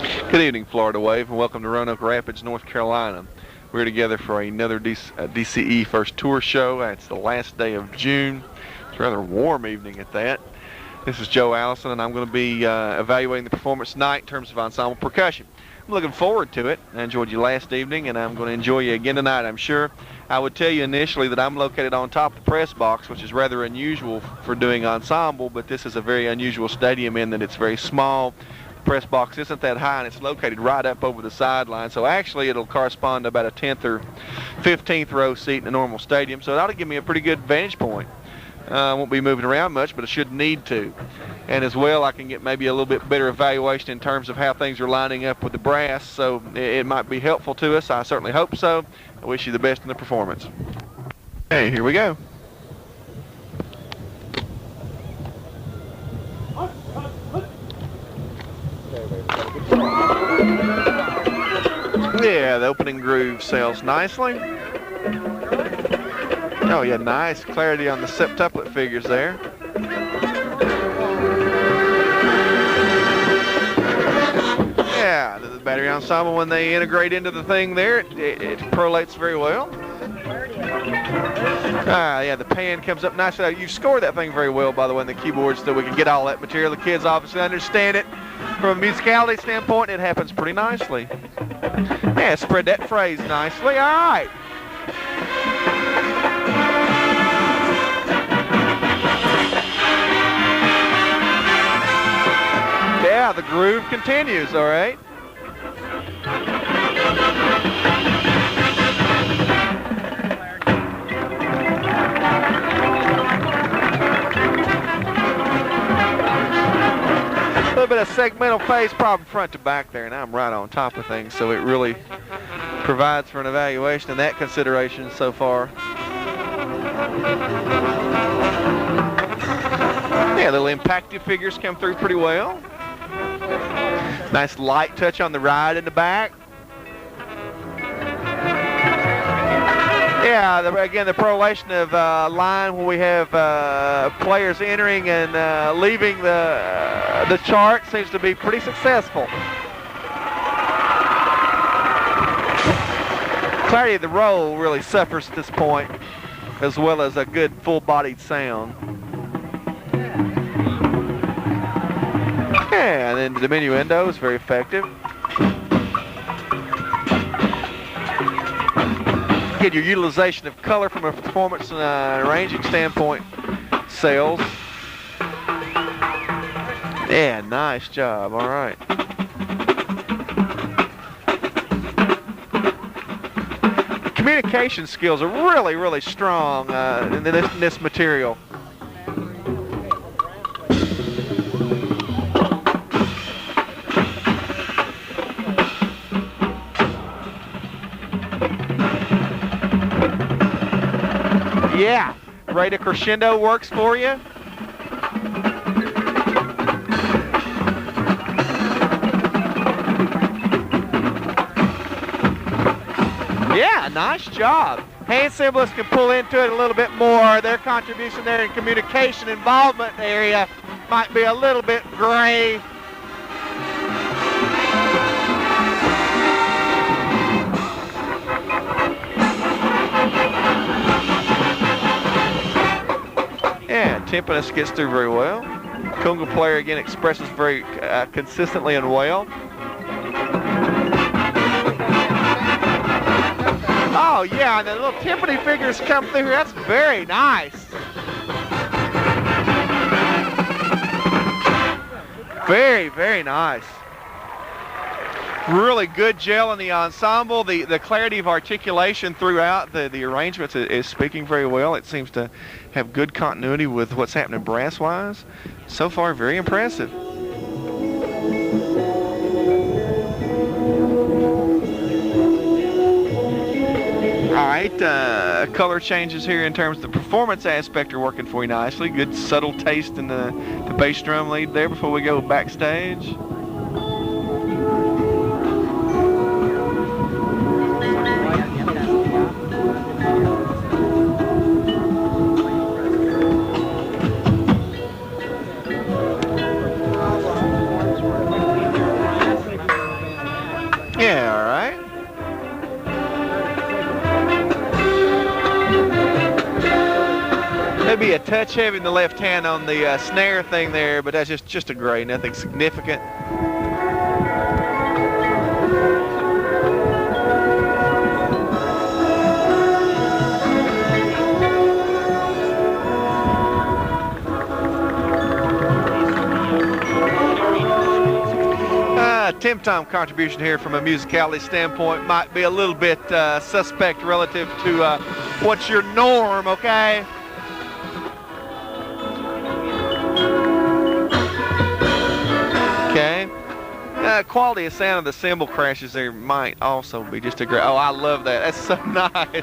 Good evening, Florida Wave, and welcome to Roanoke Rapids, North Carolina. We're together for another DCE First Tour show. It's the last day of June. It's a rather warm evening at that. This is Joe Allison, and I'm going to be evaluating the performance tonight in terms of Ensemble Percussion. I'm looking forward to it. I enjoyed you last evening, and I'm going to enjoy you again tonight, I'm sure. I would tell you initially that I'm located on top of the press box, which is rather unusual for doing ensemble, but this is a very unusual stadium in that it's very small. Press box isn't that high, and it's located right up over the sideline, so actually it'll correspond to about a 10th or 15th row seat in a normal stadium, so it ought to give me a pretty good vantage point. I won't be moving around much, but I should need to. And as well, I can get maybe a little bit better evaluation in terms of how things are lining up with the brass, so it might be helpful to us. I certainly hope so. I wish you the best in the performance. Okay, here we go. Yeah, the opening groove sails nicely. Oh yeah, nice clarity on the septuplet figures there. Yeah, the battery ensemble, when they integrate into the thing there, it correlates very well. Yeah, the pan comes up nicely. You scored that thing very well, by the way, in the keyboards, so we can get all that material. The kids obviously understand it. From a musicality standpoint, it happens pretty nicely. Yeah, spread that phrase nicely. All right. Yeah, the groove continues, all right. A little bit of segmental phase problem front to back there, and I'm right on top of things, so it really provides for an evaluation and that consideration so far. Yeah, little impactive figures come through pretty well. Nice light touch on the ride in the back. Yeah, again, the correlation of line when we have players entering and leaving the chart seems to be pretty successful. Clarity of the roll really suffers at this point, as well as a good full-bodied sound. Yeah, and then the diminuendo is very effective. Get your utilization of color from a performance and arranging standpoint sells. Yeah, nice job. All right. Communication skills are really, really strong in this material. Yeah, rate of crescendo works for you. Yeah, nice job. Hand cymbalists can pull into it a little bit more. Their contribution there in communication involvement area might be a little bit gray. Yeah, timpanist gets through very well. Conga player again expresses very consistently and well. Oh yeah, and the little timpani figures come through. That's very nice. Very, very nice. Really good gel in the ensemble. The clarity of articulation throughout the arrangements is speaking very well. It seems to have good continuity with what's happening brass-wise. So far, very impressive. All right, color changes here in terms of the performance aspect are working for you nicely. Good subtle taste in the bass drum lead there before we go backstage. maybe a touch heavy in the left hand on the snare thing there, but that's just a gray, nothing significant. Tim-tom contribution here from a musicality standpoint might be a little bit suspect relative to what's your norm, okay? Okay. Quality of sound of the cymbal crashes there might also be just a great. Oh, I love that. That's so nice.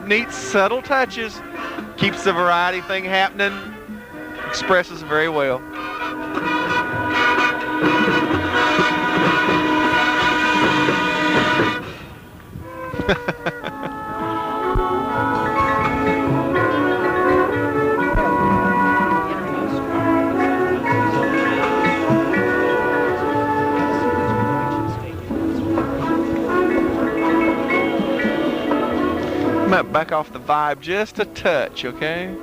Neat, subtle touches. Keeps the variety thing happening. Expresses very well. Might back off the vibe just a touch, okay?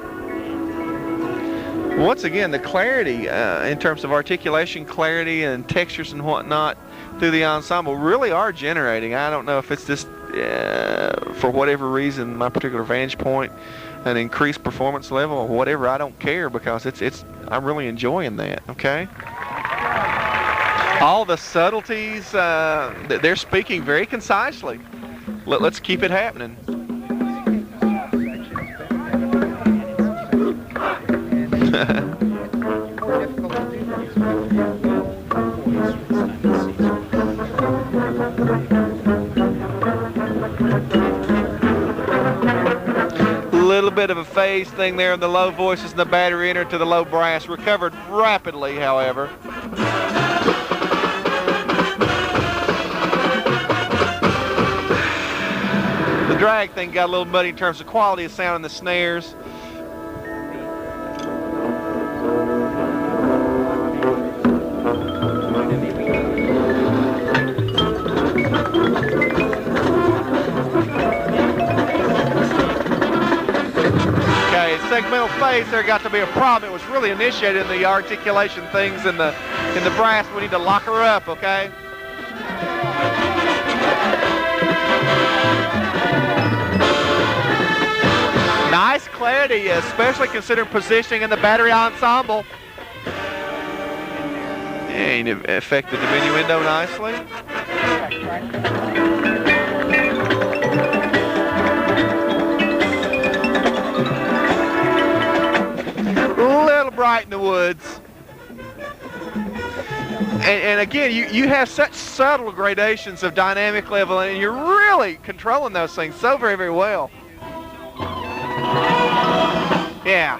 Once again, the clarity in terms of articulation, clarity, and textures and whatnot through the ensemble really are generating. I don't know if it's just for whatever reason, my particular vantage point, an increased performance level or whatever. I don't care, because I'm really enjoying that. Okay. All the subtleties, they're speaking very concisely. Let's keep it happening. Little bit of a phase thing there in the low voices and the battery enter to the low brass. Recovered rapidly, however. The drag thing got a little muddy in terms of quality of sound in the snares. Segmental phase there got to be a problem. It was really initiated in the articulation things in the brass. We need to lock her up, okay? Nice clarity, especially considering positioning in the battery ensemble. And it affected the diminuendo nicely. Bright in the woods. And again, you have such subtle gradations of dynamic level, and you're really controlling those things so very, very well. Yeah.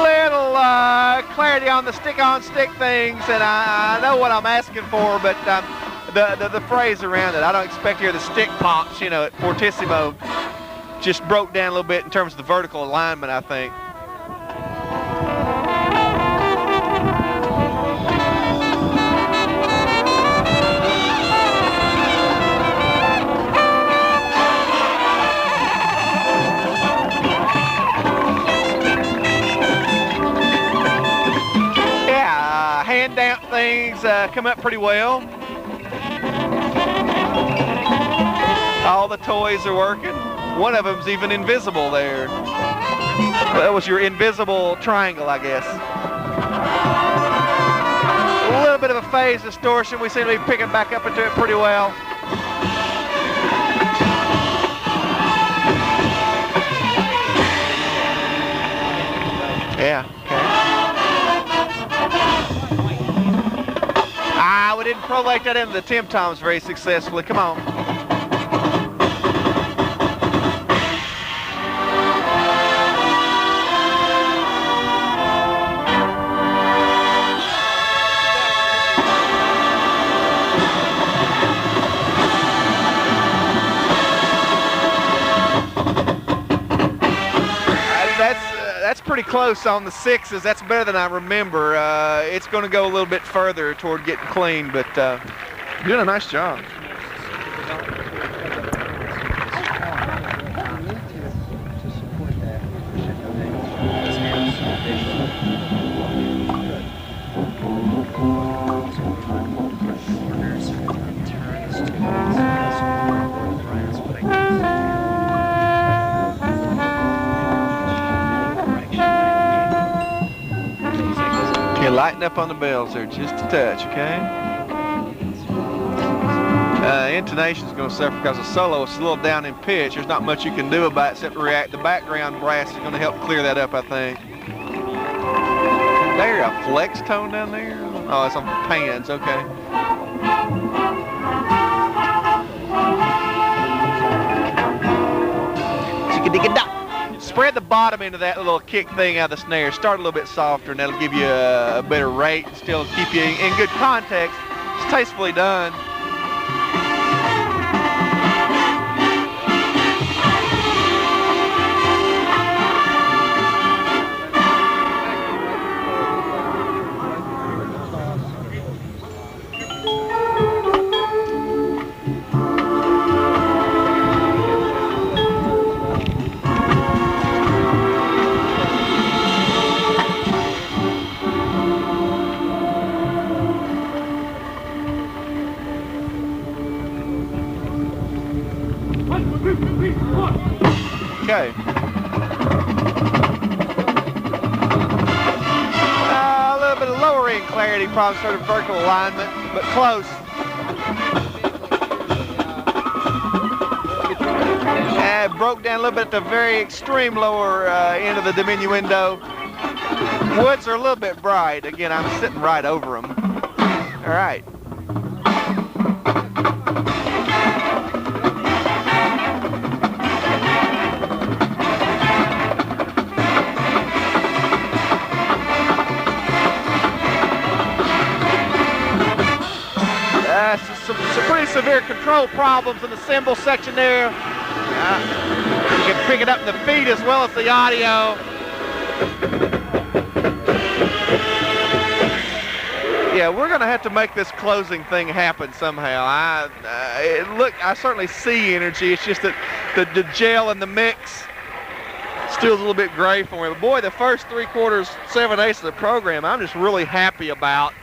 Little clarity on the stick-on-stick things, and I know what I'm asking for, but the phrase around it, I don't expect to hear the stick pops, you know, at fortissimo. Just broke down a little bit in terms of the vertical alignment, I think. Yeah, hand damp things come up pretty well. All the toys are working. One of them's even invisible there. That was your invisible triangle, I guess. A little bit of a phase distortion. We seem to be picking back up into it pretty well. Yeah, okay. We didn't prolate that into the Tim-toms very successfully. Come on. That's pretty close on the sixes. That's better than I remember. It's going to go a little bit further toward getting clean, but You're doing a nice job. Okay, lighten up on the bells there just a touch, okay? Intonation's going to suffer because the solo is a little down in pitch. There's not much you can do about it except to react. The background brass is going to help clear that up, I think. There, a flex tone down there? Oh, it's on the pans, okay. Spread the bottom into that little kick thing out of the snare. Start a little bit softer, and that'll give you a better rate and still keep you in good context. It's tastefully done. Okay. A little bit of lower end clarity, probably sort of vertical alignment, but close. Broke down a little bit at the very extreme lower end of the diminuendo. Woods are a little bit bright. Again, I'm sitting right over them. All right. Some pretty severe control problems in the cymbal section there. You can pick it up in the feet as well as the audio. Yeah, we're going to have to make this closing thing happen somehow. I certainly see energy. It's just that the gel and the mix still a little bit gray for me. But boy, the first 3/4, 7/8 of the program, I'm just really happy about.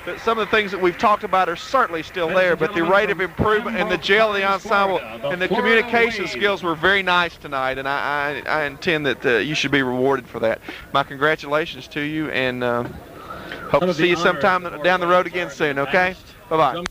That some of the things that we've talked about are certainly still there, but the rate of improvement and the gel of the ensemble and the communication skills were very nice tonight, and I intend that you should be rewarded for that. My congratulations to you, and hope to see you sometime down the road again soon, okay? Bye-bye.